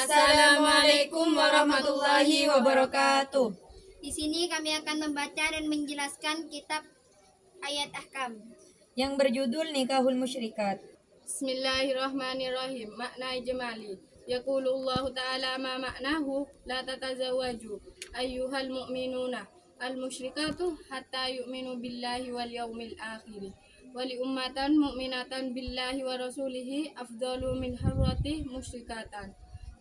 Assalamualaikum warahmatullahi wabarakatuh. Di sini kami akan membaca dan menjelaskan kitab ayat ahkam yang berjudul Nikahul Musyrikat. Bismillahirrahmanirrahim. Makna ijmali. Yaqulullahu ta'ala ma maknahu la tatazawwaju ayyuhal mu'minuna al-musyrikatu hatta yu'minu billahi wal yawmil akhir. Wali ummatan mu'minatan billahi wa rasulihi afdalu min harrati musyrikatan.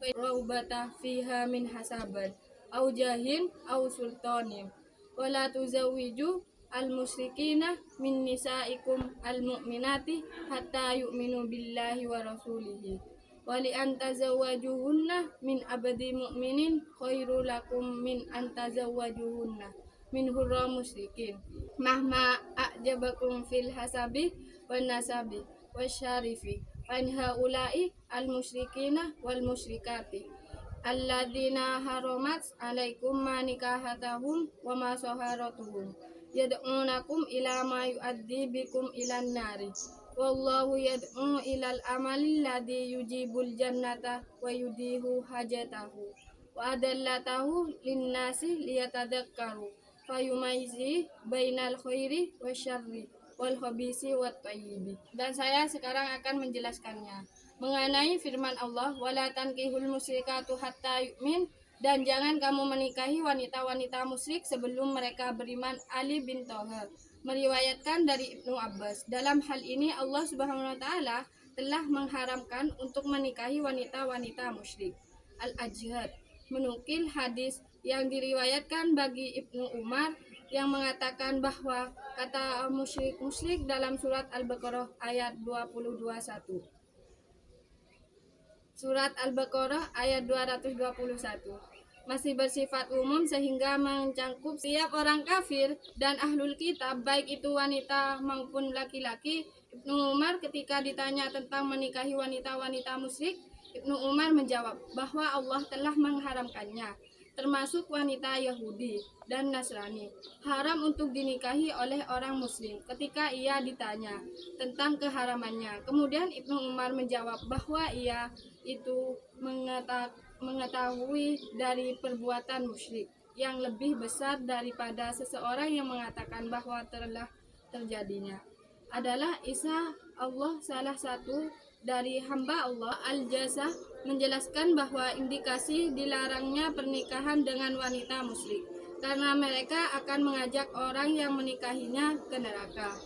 Wa raubata fiha min hasaban au jahin au sultanin. Wa la tuzawwiju al-musyrikina min nisaikum al-mu'minati hatta yu'minu billahi wa rasulihi wa li antazawwajuhunna min abadi mu'minin khairu lakum min antazawwajuhunna min hurra musyrikin mahma a'jabakum fil hasabi wan nasabi wasyarifi an haula'i al-musyrikina wal musyrikati alladzina haramat alaikum ma nikahatahum wa ma saharatuhum yad'unakum ila ma yu'addi bikum ilan nari wallahu yad'u ilal amali ladzi yujibul jannata wa yudihu hajatahu wa adallatahu linnasi liyatadakkaru fayumayzi bainal khairi wasyarri wal khabisi wat thayyibi. Dan saya sekarang akan menjelaskannya mengenai firman Allah wala tankihul musyrikatu hatta yu'min, dan jangan kamu menikahi wanita-wanita musyrik sebelum mereka beriman. Ali bin Thawr meriwayatkan dari Ibnu Abbas. Dalam hal ini Allah Subhanahu wa taala telah mengharamkan untuk menikahi wanita-wanita musyrik. Al-Ajhad menukil hadis yang diriwayatkan bagi Ibnu Umar yang mengatakan bahwa kata musyrik dalam surat Al-Baqarah ayat 221. Surat Al-Baqarah ayat 221 masih bersifat umum sehingga mencangkup setiap orang kafir dan ahlul kitab, baik itu wanita maupun laki-laki. Ibnu Umar ketika ditanya tentang menikahi wanita-wanita musyrik, Ibnu Umar menjawab bahwa Allah telah mengharamkannya, termasuk wanita Yahudi dan Nasrani, haram untuk dinikahi oleh orang muslim. Ketika ia ditanya tentang keharamannya, kemudian Ibnu Umar menjawab bahwa ia itu mengetahui dari perbuatan musyrik yang lebih besar daripada seseorang yang mengatakan bahwa telah terjadinya adalah Isa Allah salah satu dari hamba Allah. Al-Jazah menjelaskan bahwa indikasi dilarangnya pernikahan dengan wanita musyrik karena mereka akan mengajak orang yang menikahinya ke neraka.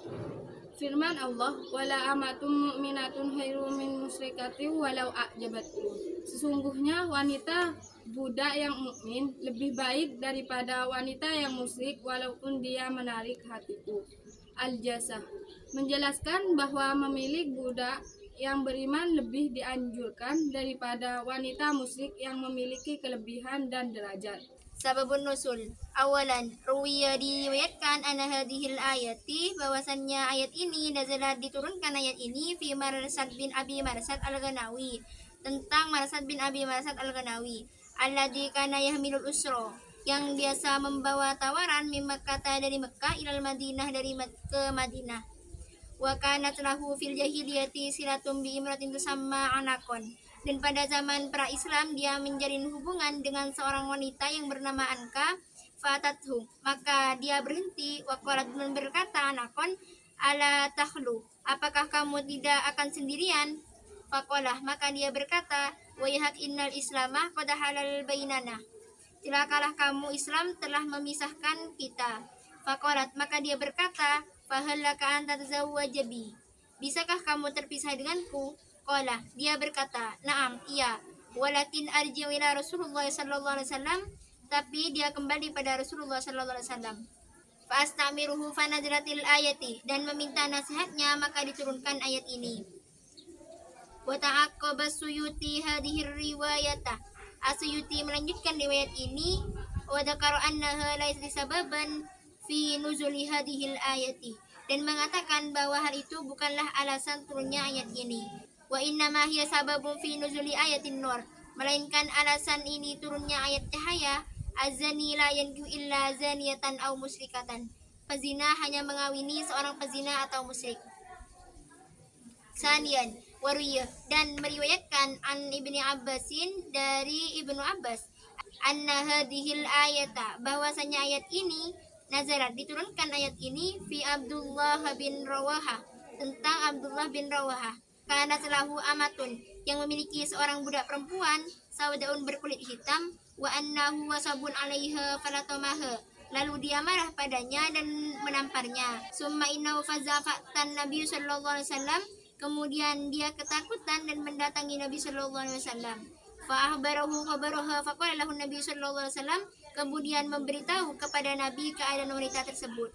Firman Allah, wala amatum mu'minatun khairum min musyrikati walau a'jabatkum. Sesungguhnya wanita budak yang mukmin lebih baik daripada wanita yang musyrik walaupun dia menarik hatiku. Al-Jazah menjelaskan bahwa memilih budak yang beriman lebih dianjurkan daripada wanita musyrik yang memiliki kelebihan dan derajat. Sababun Nusul. Awalan, ruwiya diriwayatkan anna hadhil ayati, bahwasannya ayat ini nazalat diturunkan ayat ini fi Marsad bin Abi Marsad al-Ghanawi, tentang Marsad bin Abi Marsad al-Ghanawi alladzi kana yahmilul usra, yang biasa membawa tawaran min Makkah, dari Mekah, ilal Madinah, ke Madinah. Wa kanat lahu fil jahiliyati silatum bi imratin tusamma anakon, dan pada zaman pra-Islam dia menjalin hubungan dengan seorang wanita yang bernama Anka. Fatathu, maka dia berhenti. Waqalat, dan berkata Anakon, ala takhlu, apakah kamu tidak akan sendirian? Faqalah, maka dia berkata, wayhak innal islamah qad halal bainana, celakalah kamu, Islam telah memisahkan kita. Faqalat, maka dia berkata, fahal laka an tatazawwaja bi, bisakah kamu terpisah denganku? Qala, dia berkata, na'am, iya, walakin arji'u ila Rasulullah sallallahu alaihi wasallam, tapi dia kembali pada Rasulullah sallallahu alaihi wasallam. Fa astamiruhu fa nadratil ayati, dan meminta nasihatnya maka diturunkan ayat ini. Wa ta'aqqaba Suyuti hadhihi riwayata, Asyuti melanjutkan riwayat ini. Wa dzakara annaha laysat sababan fi nuzuli hadhil ayati, dan mengatakan bahwa hal itu bukanlah alasan turunnya ayat ini. Wa innama hiya sababun fi nuzuli ayatin nur, melainkan alasan ini turunnya ayat cahaya. Azani la yankihu illa zaniyatan aw musyrikatan, pezina hanya mengawini seorang pezina atau musyrik. Sanian, Wariyah, dan meriwayatkan an Ibni Abbasin dari Ibnu Abbas anna hadhil ayata, bahwasanya ayat ini nazarat, diturunkan ayat ini fi Abdullah bin Rawaha, tentang Abdullah bin Rawaha. Karena selahu amatun, yang memiliki seorang budak perempuan, saudaun berkulit hitam, wa annahu wasabun alaiha falatamaha, lalu dia marah padanya dan menamparnya. Summa innahu fazafatan Nabi sallallahu alaihi wasallam, kemudian dia ketakutan dan mendatangi Nabi sallallahu alaihi wasallam. Fa akhbarahu khabaraha, faqala lahu Nabi sallallahu alaihi wasallam, kemudian memberitahu kepada Nabi keadaan wanita tersebut.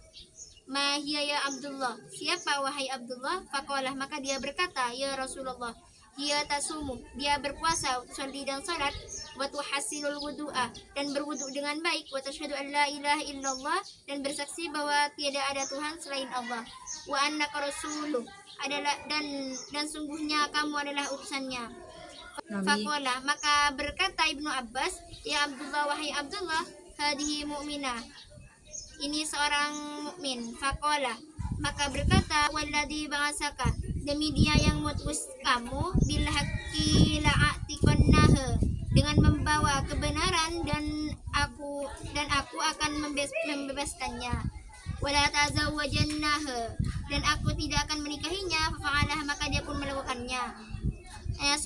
Ma hiya ya Abdullah, siapa wahai Abdullah? Faqalah, maka dia berkata, ya Rasulullah, hiya tasumu, dia berpuasa, usolli dan salat, wa tuhassinul wudu'a, dan berwudu dengan baik, wa tashhadu an la ilaha illallah, dan bersaksi bahwa tiada ada Tuhan selain Allah, wa annaka rasuluh, adalah dan sungguhnya kamu adalah utusannya. Faqala, maka berkata Ibnu Abbas, ya Abdullah, wahai Abdullah, hadihi mu'minah, ini seorang mukmin. Faqala, maka berkata, walladzi ba'asaka, demi dia yang mengutus kamu, bil haqqi la'atiqannaha, dengan membawa kebenaran, dan aku akan membebaskannya. Wala tazawwajannaha, dan aku tidak akan menikahinya. Fa'alah, maka dia pun melakukannya.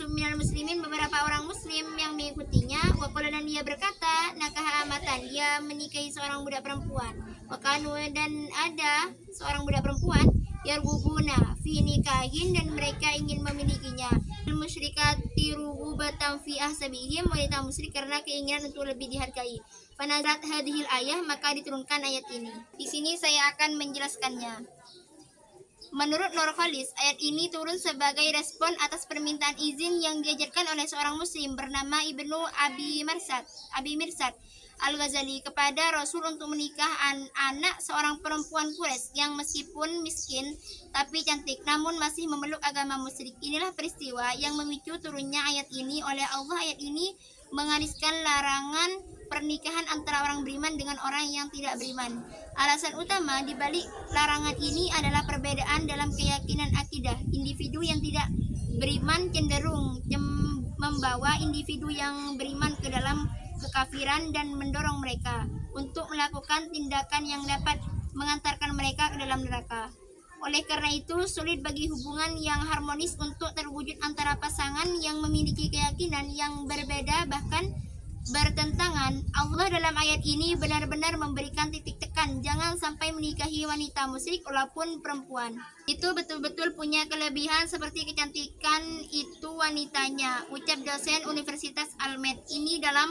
Minal muslimin, beberapa orang muslim yang mengikutinya. Waqala, dan dia berkata, nakaha amatan, dia menikahi seorang budak perempuan. Wakanu, dan ada seorang budak perempuan, yargubuna fi nikahin, dan mereka ingin memilikinya. Musyrikati rugubatan fi ahsabihim, wanita musyrik karena keinginan untuk lebih dihargai. Fanazarat hadhil ayah, maka diturunkan ayat ini. Di sini saya akan menjelaskannya. Menurut Nurkhalis, ayat ini turun sebagai respon atas permintaan izin yang diajarkan oleh seorang muslim bernama Ibnu Abi Mirsad Al-Ghazali kepada Rasul untuk menikah anak seorang perempuan Quraisy yang meskipun miskin tapi cantik namun masih memeluk agama musyrik. Inilah peristiwa yang memicu turunnya ayat ini oleh Allah. Ayat ini menggariskan larangan pernikahan antara orang beriman dengan orang yang tidak beriman. Alasan utama di balik larangan ini adalah perbedaan dalam keyakinan akidah. Individu yang tidak beriman cenderung membawa individu yang beriman ke dalam kekafiran dan mendorong mereka untuk melakukan tindakan yang dapat mengantarkan mereka ke dalam neraka. Oleh karena itu, sulit bagi hubungan yang harmonis untuk terwujud antara pasangan yang memiliki keyakinan yang berbeda bahkan bertentangan. Allah dalam ayat ini benar-benar memberikan titik tekan, jangan sampai menikahi wanita musyrik walaupun perempuan. Itu betul-betul punya kelebihan seperti kecantikan itu wanitanya, ucap dosen Universitas Al-Med ini dalam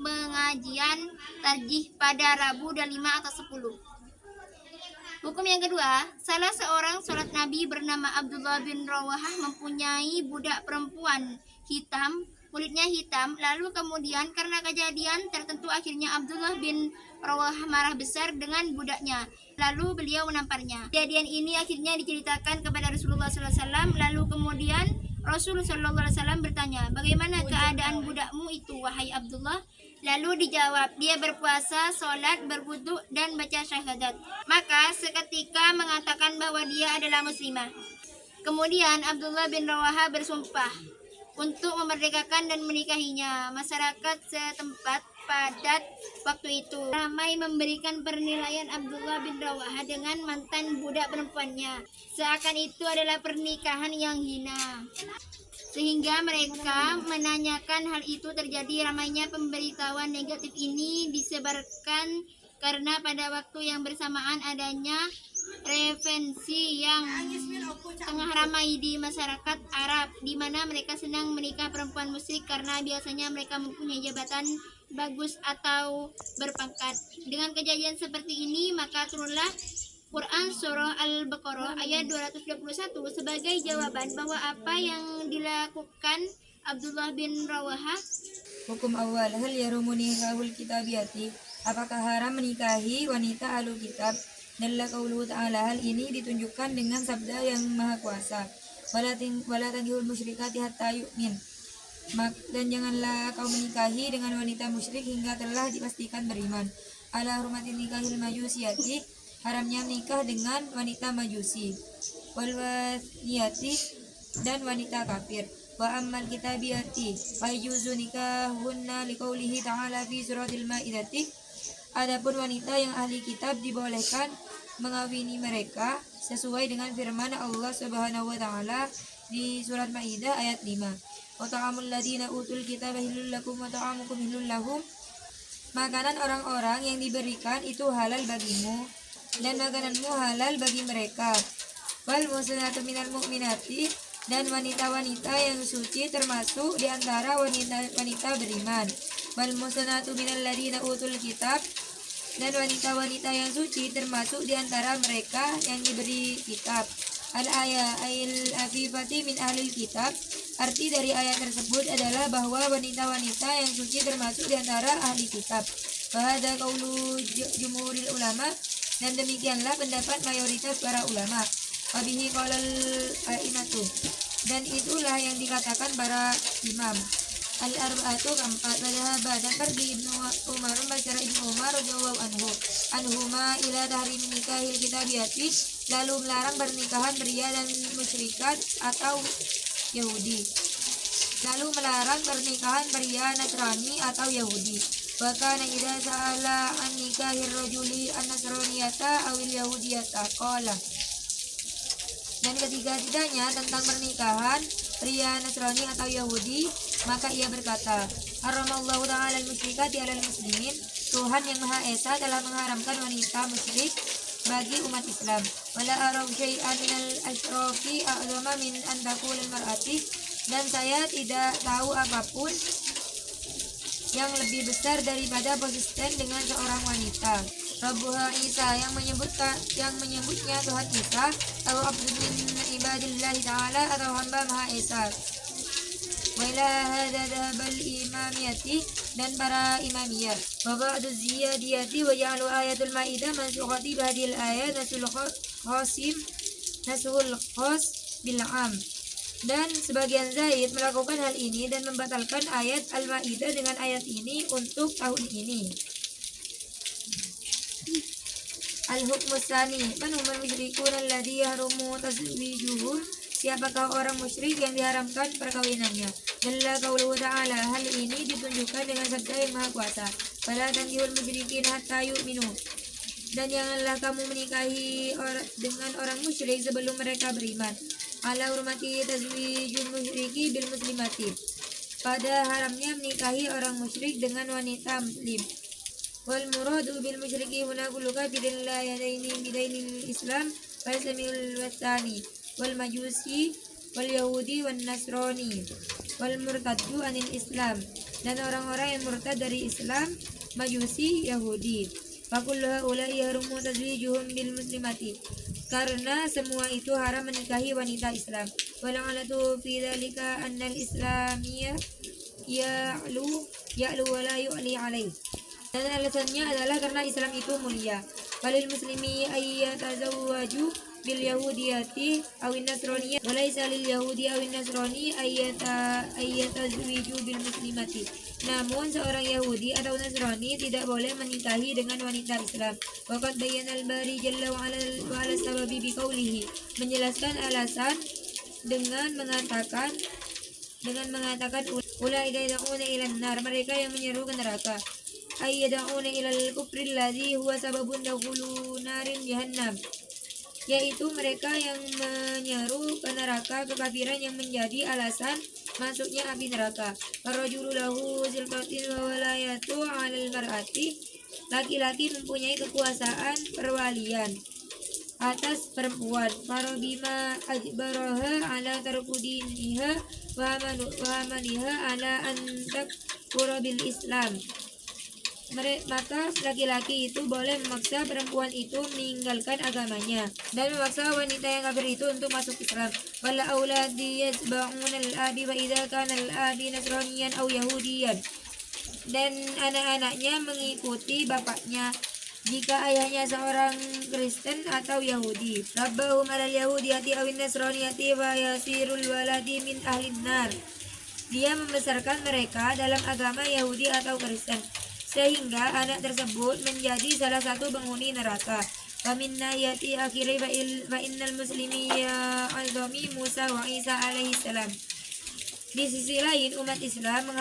mengajian tarjih pada Rabu 5 atau 10. Hukum yang kedua, salah seorang sahabat Nabi bernama Abdullah bin Rawahah mempunyai budak perempuan hitam, kulitnya hitam. Lalu kemudian karena kejadian tertentu akhirnya Abdullah bin Rawahah marah besar dengan budaknya. Lalu beliau menamparnya. Kejadian ini akhirnya diceritakan kepada Rasulullah SAW. Lalu kemudian Rasulullah SAW bertanya, bagaimana keadaan budakmu itu, wahai Abdullah? Lalu dijawab, dia berpuasa, sholat, berwudu, dan baca syahadat. Maka seketika mengatakan bahwa dia adalah muslimah. Kemudian Abdullah bin Rawaha bersumpah untuk memerdekakan dan menikahinya. Masyarakat setempat padat waktu itu ramai memberikan penilaian Abdullah bin Rawaha dengan mantan budak perempuannya, seakan itu adalah pernikahan yang hina. Sehingga mereka menanyakan hal itu terjadi. Ramainya pemberitahuan negatif ini disebarkan karena pada waktu yang bersamaan adanya referensi yang tengah ramai di masyarakat Arab, di mana mereka senang menikah perempuan musyrik karena biasanya mereka mempunyai jabatan bagus atau berpangkat. Dengan kejadian seperti ini, maka turunlah Quran Surah Al-Baqarah ayat 221 sebagai jawaban bahwa apa yang dilakukan Abdullah bin Rawaha. Hukum awal, hal yarumu nikahul kitabiyati, apakah haram menikahi wanita ahlu kitab? Dalla qauluhu ta'ala, hal ini ditunjukkan dengan sabda yang maha kuasa, wala tankihul musyrikati hatta yu'min, dan janganlah kau menikahi dengan wanita musyrik hingga telah dipastikan beriman. Ala hurmatin nikahil majusiyati, haramnya menikah dengan wanita majusi. Wal wasiyati, dan wanita kafir. Wa ammal kitabiyati fayajuzu nikahunna liqaulihi ta'ala fi suratil Maidati. Adapun wanita yang ahli kitab dibolehkan mengawini mereka sesuai dengan firman Allah Subhanahu wa taala di surat Maidah ayat 5. Wa ta'amul ladina utul kitaba hillul lakum wa ta'amukum hillul lahum. Makanan orang-orang yang diberikan itu halal bagimu dan makananmu halal bagi mereka. Wal muhsanatu minal mu'minati, dan wanita-wanita yang suci termasuk di antara wanita-wanita beriman. Wal muhsanatu minal ladina utul kitab, dan wanita-wanita yang suci termasuk di antara mereka yang diberi kitab. Al-ayah al-afifati min ahlil kitab. Arti dari ayat tersebut adalah bahwa wanita-wanita yang suci termasuk di antara ahli kitab. Bahada qaulu jumhuril ulama, dan demikianlah pendapat mayoritas para ulama. Wabihi qalal aimatu, dan itulah yang dikatakan para imam. Al-arba'atu keempat, wadahaba, dan pergi Ibnu Umar membaca Ibnu Umar radhiyallahu anhuma ila tahrim nikahil kitabiyati, lalu melarang pernikahan pria dan musyrikat atau Yahudi. Lalu melarang pernikahan pria Nasrani atau Yahudi. Wa kana idza sa'ala an nikahir rajuli an-nasraniyata awil yahudiyata qala. Dan ketiga-tiganya tentang pernikahan pria Nasrani atau Yahudi, maka ia berkata, Haramallahu ta'ala al-musyrikati alal muslimin. Tuhan yang Maha Esa telah mengharamkan wanita musyrik bagi umat Islam. Wala arau syai'an minal asyraki a'zama min an taqulal mar'ati, dan saya tidak tahu apapun yang lebih besar daripada konsisten dengan seorang wanita. Rabbuha Isa, yang menyebutnya Tuhan Isa, atau abdun min ibadillahi ta'ala, atau hamba Maha Esa. Wa ila hadza dhahabal imamiyati, dan para imamiyah. Wa ba'du ziyadiyati wa ja'alu ayatul maidah mansukhati bihadil ayat nasul khas bil am. Dan sebagian Zaid melakukan hal ini dan membatalkan ayat Al-Maidah dengan ayat ini untuk tahun ini. Al-hukmus tsani, man humul musyrikun alladzi yahrumu tazwijuhum, siapakah orang musyrik yang diharamkan perkawinannya. Jalla qauluhu ta'ala, hal ini ditunjukkan dengan sabda yang Maha Kuasa. Fala tankihul musyrikin hatta yu'minu, dan janganlah kamu menikahi dengan orang musyrik sebelum mereka beriman. Ala hurmati tazwijul musyriki bil muslimati, pada haramnya menikahi orang musyrik dengan wanita muslim. Wal muradu bil musyriki huna kullu kafirin la yadaini bidainil islam wal samil wasani wal majusi wal yahudi wan nasrani wal murtaddu anil islam, dan orang-orang yang murtad dari Islam, majusi, Yahudi. Fa kullu haula'i yahrumu tazwijuhum bil muslimati, karena semua itu haram menikahi wanita Islam. Wala'alatu fi dzalika annal islamiyya ya'lu wa la yu'li alaih, dan alasannya adalah karena Islam itu mulia. Walil muslimi ayyatazawwaju bil yahudiyati awin nasroniyah, walaysa lil yahudi awin nasroni ayyatazwiju bil muslimati. Namun seorang Yahudi atau Nasrani tidak boleh menikahi dengan wanita Islam. Waqad bayyana al-Bari jalla wa ala sababi biqaulihi, menjelaskan alasan dengan mengatakan ulaika yad'una ilan nar, mereka yang menyeru ke neraka. Ay yad'una ilal kufri alladzi huwa sababun dakhulu narin jahannam, yaitu mereka yang menyeru ke neraka kekafiran yang menjadi alasan masuknya api neraka. Farajulu lahu zilqatin wa walayatu 'alal mar'ati, laki-laki mempunyai kekuasaan perwalian atas perempuan. Farabima ajbaraha 'ala tarkudiniha wa amaliha 'ala an takfura bil Islam, maka laki-laki itu boleh memaksa perempuan itu meninggalkan agamanya dan memaksa wanita yang kafir itu untuk masuk Islam. Wala auladi yasba'una al-abi wa idza kana al-abi nasraniyan aw yahudiyan, dan anak-anaknya mengikuti bapaknya jika ayahnya seorang Kristen atau Yahudi. Rabbahum alal yahudiyati awin nasraniyati wa yasirul waladi min ahlin nar, dia membesarkan mereka dalam agama Yahudi atau Kristen sehingga anak tersebut menjadi salah satu penghuni neraka. Wa min nahiyati akhiri fa innal muslimiyya azami Musa wa Isa alaihi salam. Di sisi lain, umat Islam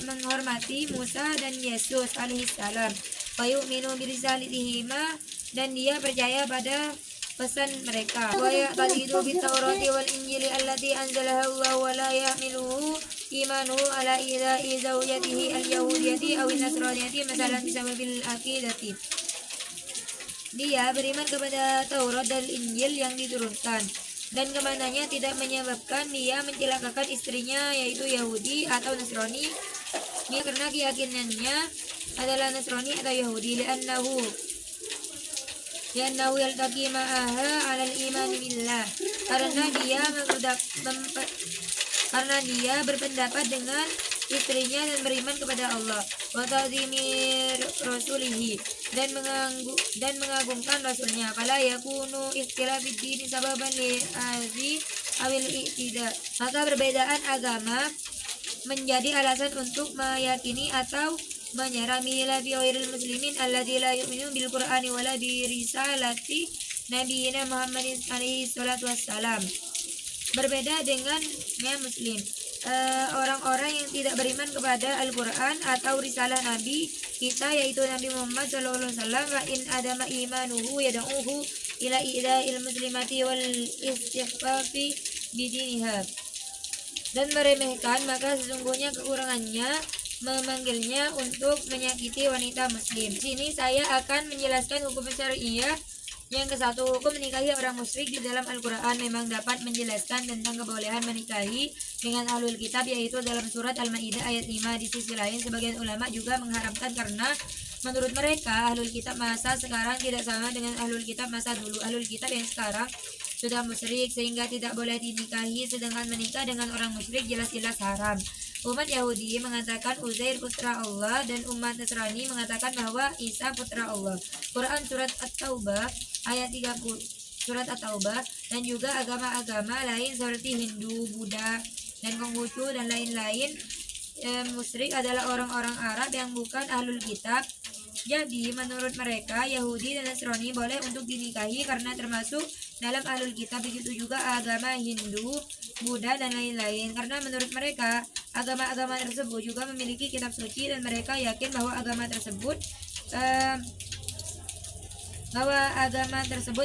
menghormati Musa dan Yesus alaihissalam. Wa yu'minu birisalatihima, dan dia percaya pada pesan mereka. Wa ya'taqidu bit-taurati wal injili allati anzalaha Allah wa la yahmiluhu imanu ala idha'i zawjatihi al-yahudiyati aw an-nasraniyati masalan bisababil aqidati. Dia beriman kepada Taurat dan Injil yang diturunkan, dan kemananya tidak menyebabkan dia mencelakakan istrinya, yaitu Yahudi atau Nasrani, karena keyakinannya adalah Nasrani atau Yahudi. Li'annahu yaltaqi ma'aha 'alal iman billah, karena dia berpendapat dengan istrinya dan beriman kepada Allah, wa ta'zimi rasulihi, dan mengagungkan rasulnya. Fala yakunu ikhtilafid dini sababan li azi awil i'tida, maka perbedaan agama menjadi alasan untuk meyakini atau menyerah mila fi ghairil muslimin alladzi la yu'minu bil qur'ani wala bi risalati nabiyina Muhammadin alaihi salatu wassalam. Berbeda dengan muslim, orang-orang yang tidak beriman kepada Al-Quran atau risalah Nabi kita, yaitu Nabi Muhammad SAW. Wa in adama imanuhu yad'uhu ila i'da'il muslimati wal istighfafi bidiniha, dan meremehkan, maka sesungguhnya kekurangannya memanggilnya untuk menyakiti wanita muslim. Di sini saya akan menjelaskan hukum syariah. Yang ke-1, hukum menikahi orang musyrik di dalam Al-Quran memang dapat menjelaskan tentang kebolehan menikahi dengan ahlul kitab, yaitu dalam surat Al-Ma'idah ayat 5. Di sisi lain, sebagian ulama juga mengharamkan karena menurut mereka ahlul kitab masa sekarang tidak sama dengan ahlul kitab masa dulu. Ahlul kitab yang sekarang sudah musyrik sehingga tidak boleh dinikahi, sedangkan menikah dengan orang musyrik jelas-jelas haram. Umat Yahudi mengatakan Uzair putra Allah, dan umat Nasrani mengatakan bahwa Isa putra Allah. Quran surat At-Taubah ayat 30, surat At-Taubah, dan juga agama-agama lain seperti Hindu, Buddha, dan Konghucu dan lain-lain musyrik adalah orang-orang Arab yang bukan ahlul kitab. Jadi menurut mereka Yahudi dan Nasrani boleh untuk dinikahi karena termasuk dalam ahlul kitab. Begitu juga agama Hindu, Buddha, dan lain-lain, karena menurut mereka agama-agama tersebut juga memiliki kitab suci, dan mereka yakin bahwa agama tersebut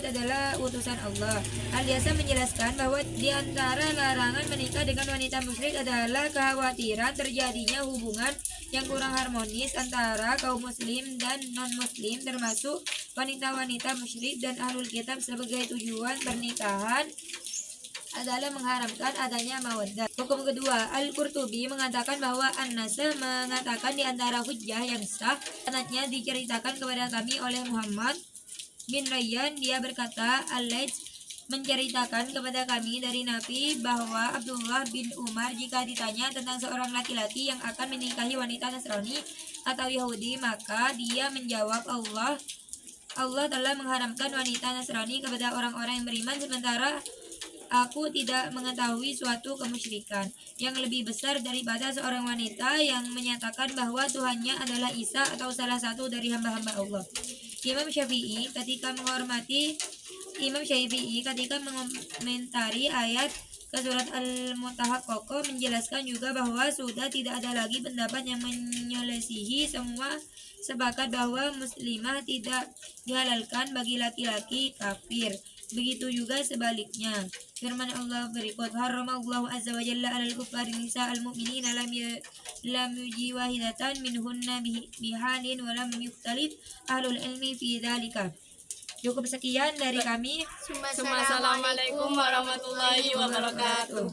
adalah utusan Allah. Al-Yasa menjelaskan bahwa di antara larangan menikah dengan wanita musyrik adalah kekhawatiran terjadinya hubungan yang kurang harmonis antara kaum muslim dan non-muslim, termasuk wanita-wanita musyrik dan ahlul kitab. Sebagai tujuan pernikahan adalah mengharamkan adanya mawaddah. Hukum kedua, Al-Qurtubi mengatakan bahwa An-Nasr mengatakan di antara hujjah yang sah, sanadnya diceritakan kepada kami oleh Muhammad bin Rayyan. Dia berkata, Al-Laits menceritakan kepada kami dari Nabi bahwa Abdullah bin Umar jika ditanya tentang seorang laki-laki yang akan menikahi wanita Nasrani atau Yahudi, maka dia menjawab, Allah telah mengharamkan wanita Nasrani kepada orang-orang yang beriman, sementara aku tidak mengetahui suatu kemusyrikan yang lebih besar daripada seorang wanita yang menyatakan bahwa Tuhannya adalah Isa atau salah satu dari hamba-hamba Allah. Imam Syafi'i ketika mengomentari ayat ke surat Al-Mutahaqqaqah menjelaskan juga bahwa sudah tidak ada lagi pendapat yang menyelisihi, semua sepakat bahwa muslimah tidak dihalalkan bagi laki-laki kafir. Begitu juga sebaliknya. Firman Allah berikut, haramallahu azza wa jalla 'alal kuffari nisa al-mu'minina lam yujiwahidatan minhunna bihalin wa lam yuktalif ahlul ilmi fi dzalika. Cukup sekian dari kami. Assalamualaikum warahmatullahi wabarakatuh.